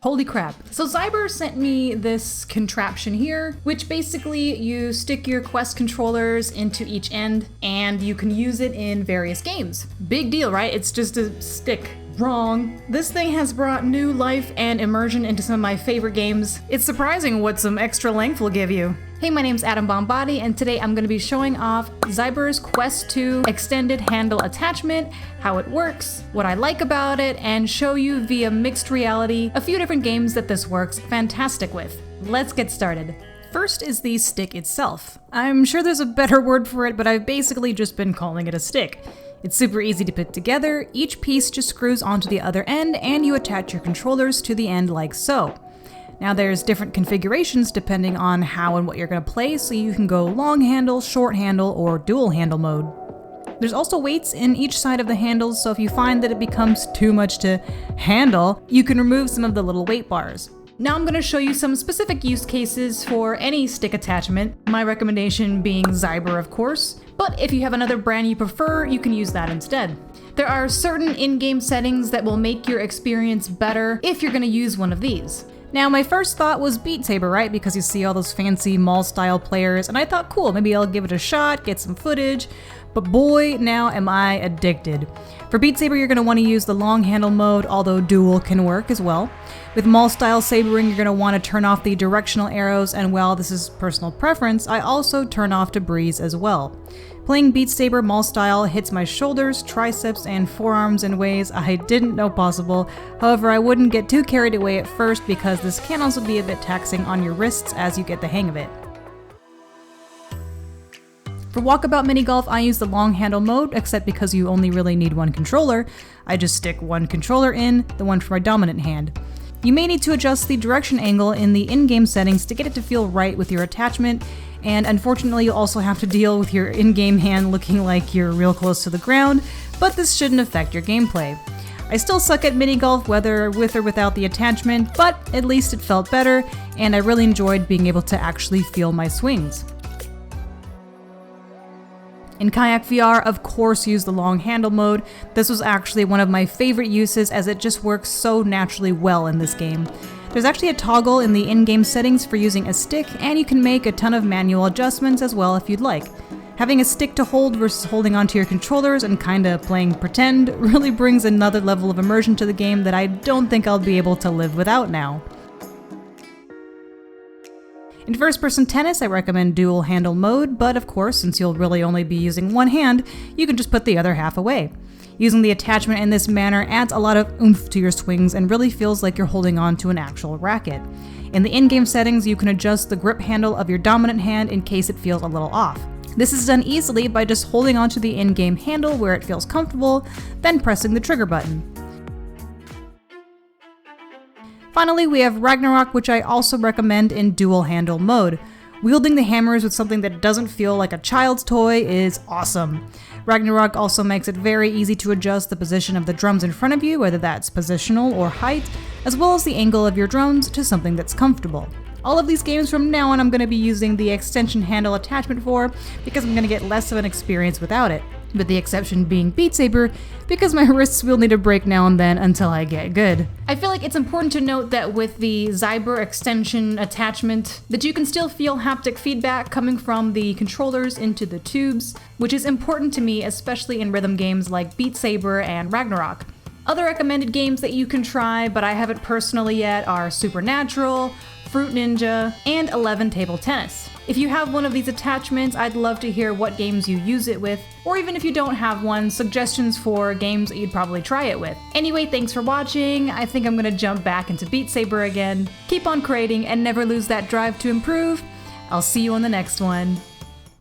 Holy crap. So Saber sent me this contraption here, which basically you stick your Quest controllers into each end and you can use it in various games. Big deal, right? It's just a stick. Wrong. This thing has brought new life and immersion into some of my favorite games. It's surprising what some extra length will give you. Hey, my name's Adam Bombati, and today I'm going to be showing off Saber's Quest 2 extended handle attachment, how it works, what I like about it, and show you via mixed reality a few different games that this works fantastic with. Let's get started. First is the stick itself. I'm sure there's a better word for it, but I've basically just been calling it a stick. It's super easy to put together, each piece just screws onto the other end, and you attach your controllers to the end like so. Now there's different configurations depending on how and what you're going to play, so you can go long handle, short handle, or dual handle mode. There's also weights in each side of the handles, so if you find that it becomes too much to handle, you can remove some of the little weight bars. Now I'm going to show you some specific use cases for any stick attachment, my recommendation being Saber of course, but if you have another brand you prefer, you can use that instead. There are certain in-game settings that will make your experience better if you're going to use one of these. Now my first thought was Beat Saber, right? Because you see all those fancy mall-style players, and I thought, cool, maybe I'll give it a shot, get some footage, but boy, now am I addicted. For Beat Saber, you're going to want to use the long handle mode, although dual can work as well. With mall-style sabering, you're going to want to turn off the directional arrows, and while this is personal preference, I also turn off debris as well. Playing Beat Saber mall style hits my shoulders, triceps, and forearms in ways I didn't know possible. However, I wouldn't get too carried away at first because this can also be a bit taxing on your wrists as you get the hang of it. For Walkabout Mini Golf, I use the long handle mode, except because you only really need one controller, I just stick one controller in, the one for my dominant hand. You may need to adjust the direction angle in the in-game settings to get it to feel right with your attachment, and unfortunately you'll also have to deal with your in-game hand looking like you're real close to the ground, but this shouldn't affect your gameplay. I still suck at mini golf whether with or without the attachment, but at least it felt better, and I really enjoyed being able to actually feel my swings. In Kayak VR, of course, use the long handle mode. This was actually one of my favorite uses as it just works so naturally well in this game. There's actually a toggle in the in-game settings for using a stick, and you can make a ton of manual adjustments as well if you'd like. Having a stick to hold versus holding onto your controllers and kinda playing pretend really brings another level of immersion to the game that I don't think I'll be able to live without now. In first-person tennis, I recommend dual handle mode, but of course, since you'll really only be using one hand, you can just put the other half away. Using the attachment in this manner adds a lot of oomph to your swings and really feels like you're holding on to an actual racket. In the in-game settings, you can adjust the grip handle of your dominant hand in case it feels a little off. This is done easily by just holding onto the in-game handle where it feels comfortable, then pressing the trigger button. Finally, we have Ragnarok, which I also recommend in dual handle mode. Wielding the hammers with something that doesn't feel like a child's toy is awesome. Ragnarok also makes it very easy to adjust the position of the drums in front of you, whether that's positional or height, as well as the angle of your drums to something that's comfortable. All of these games from now on I'm going to be using the extension handle attachment for because I'm going to get less of an experience without it, with the exception being Beat Saber because my wrists will need a break now and then until I get good. I feel like it's important to note that with the Saber extension attachment that you can still feel haptic feedback coming from the controllers into the tubes, which is important to me especially in rhythm games like Beat Saber and Ragnarok. Other recommended games that you can try, but I haven't personally yet, are Supernatural, Fruit Ninja, and 11 Table Tennis. If you have one of these attachments, I'd love to hear what games you use it with, or even if you don't have one, suggestions for games that you'd probably try it with. Anyway, thanks for watching. I think I'm gonna jump back into Beat Saber again. Keep on creating and never lose that drive to improve. I'll see you on the next one.